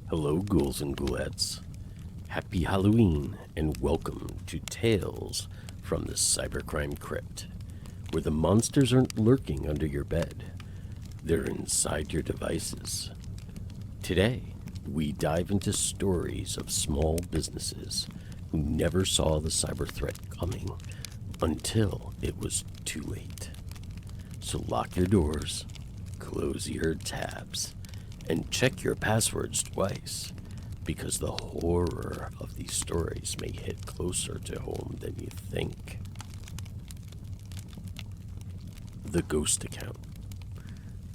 Hello, ghouls and ghoulettes. Happy Halloween, and welcome to Tales from the Cybercrime Crypt, where the monsters aren't lurking under your bed, they're inside your devices. Today, we dive into stories of small businesses who never saw the cyber threat coming until it was too late. So lock your doors, close your tabs, and check your passwords twice, because the horror of these stories may hit closer to home than you think. The ghost account.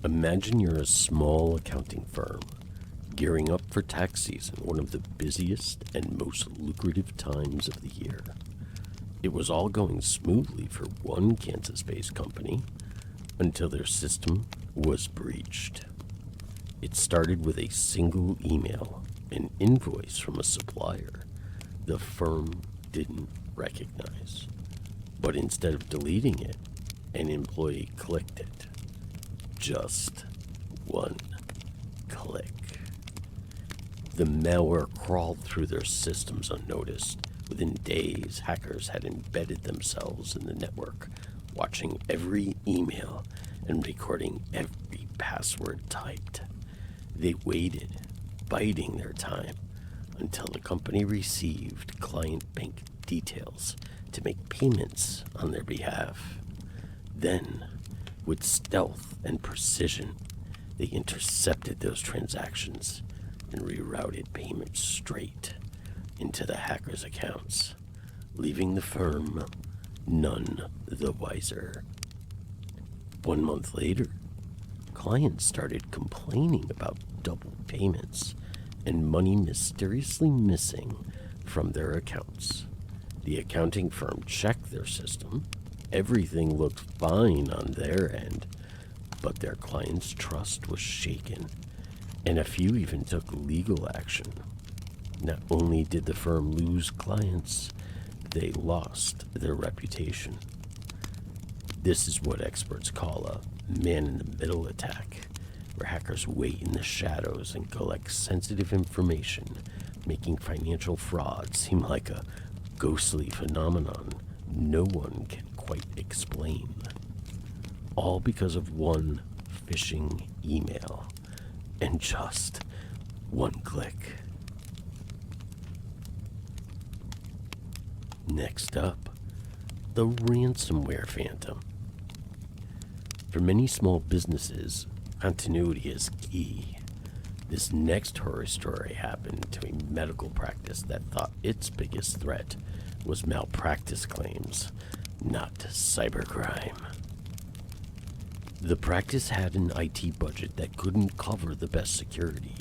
Imagine you're a small accounting firm gearing up for tax season, one of the busiest and most lucrative times of the year. It was all going smoothly for one Kansas-based company until their system was breached. It started with a single email, an invoice from a supplier the firm didn't recognize. But instead of deleting it, an employee clicked it. Just one click. The malware crawled through their systems unnoticed. Within days, hackers had embedded themselves in the network, watching every email and recording every password typed. They waited, biding their time, until the company received client bank details to make payments on their behalf. Then, with stealth and precision, they intercepted those transactions and rerouted payments straight into the hackers' accounts, leaving the firm none the wiser. 1 month later, clients started complaining about double payments and money mysteriously missing from their accounts. The accounting firm checked their system. Everything looked fine on their end, but their clients' trust was shaken, and a few even took legal action. Not only did the firm lose clients, they lost their reputation. This is what experts call a man-in-the-middle attack, where hackers wait in the shadows and collect sensitive information, making financial fraud seem like a ghostly phenomenon no one can quite explain. All because of one phishing email and just one click. Next up, the ransomware phantom. For many small businesses, continuity is key. This next horror story happened to a medical practice that thought its biggest threat was malpractice claims, not cybercrime. The practice had an IT budget that couldn't cover the best security,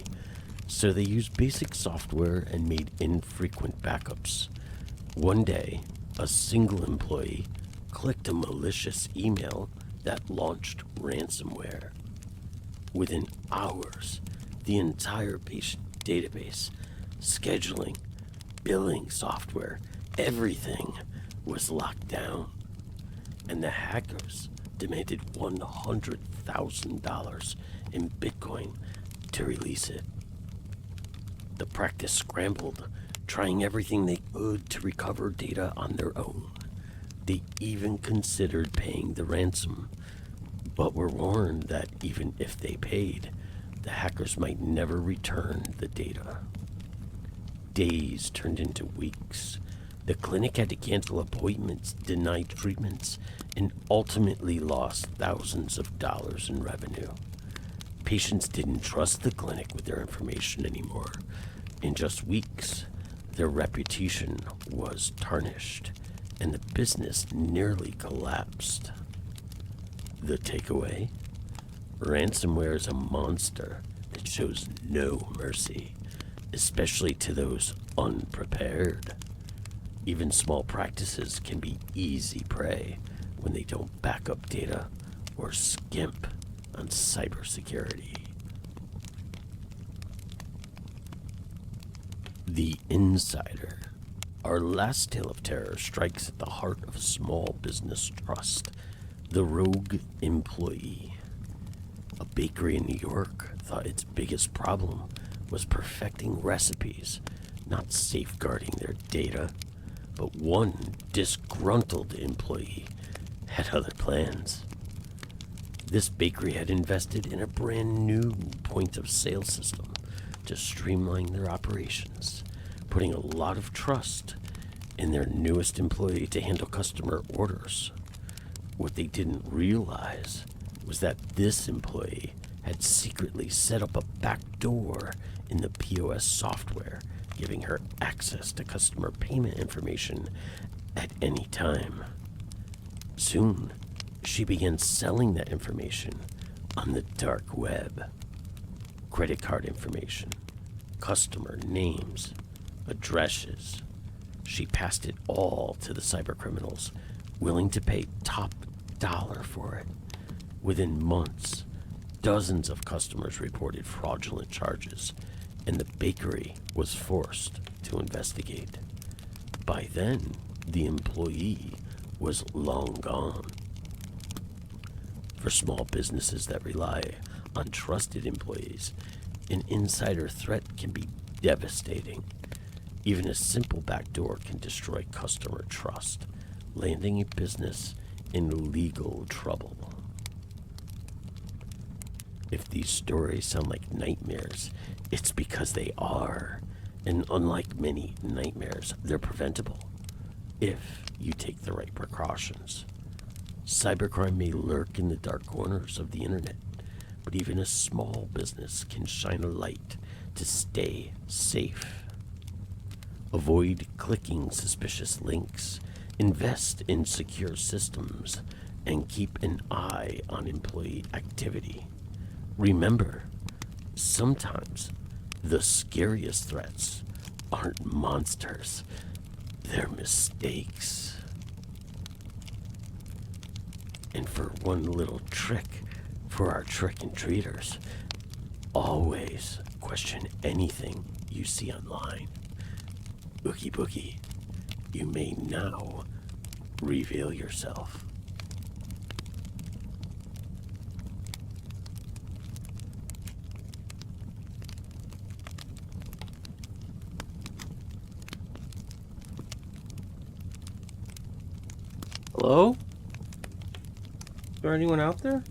so they used basic software and made infrequent backups. One day, a single employee clicked a malicious email that launched ransomware. Within hours, the entire patient database, scheduling, billing software, everything was locked down, and the hackers demanded $100,000 in Bitcoin to release it. The practice scrambled, trying everything they could to recover data on their own. They even considered paying the ransom, but were warned that even if they paid, the hackers might never return the data. Days turned into weeks. The clinic had to cancel appointments, deny treatments, and ultimately lost thousands of dollars in revenue. Patients didn't trust the clinic with their information anymore. In just weeks, their reputation was tarnished, and the business nearly collapsed. The takeaway? Ransomware is a monster that shows no mercy, especially to those unprepared. Even small practices can be easy prey when they don't back up data or skimp on cybersecurity. The Insider. Our last tale of terror strikes at the heart of small business trust, the rogue employee. A bakery in New York thought its biggest problem was perfecting recipes, not safeguarding their data. But one disgruntled employee had other plans. This bakery had invested in a brand new point of sale system to streamline their operations, putting a lot of trust in their newest employee to handle customer orders. What they didn't realize was that this employee had secretly set up a back door in the POS software, giving her access to customer payment information at any time. Soon, she began selling that information on the dark web. Credit card information, customer names, addresses. She passed it all to the cybercriminals, willing to pay top dollar for it. Within months, dozens of customers reported fraudulent charges, and the bakery was forced to investigate. By then, the employee was long gone. For small businesses that rely on trusted employees, an insider threat can be devastating. Even a simple backdoor can destroy customer trust, landing a business in legal trouble. If these stories sound like nightmares, it's because they are. And unlike many nightmares, they're preventable if you take the right precautions. Cybercrime may lurk in the dark corners of the internet, but even a small business can shine a light to stay safe. Avoid clicking suspicious links, invest in secure systems, and keep an eye on employee activity. Remember, sometimes the scariest threats aren't monsters, they're mistakes. And for one little trick for our trick-and-treaters, always question anything you see online. Ookie boogie, you may now reveal yourself. Hello? Is there anyone out there?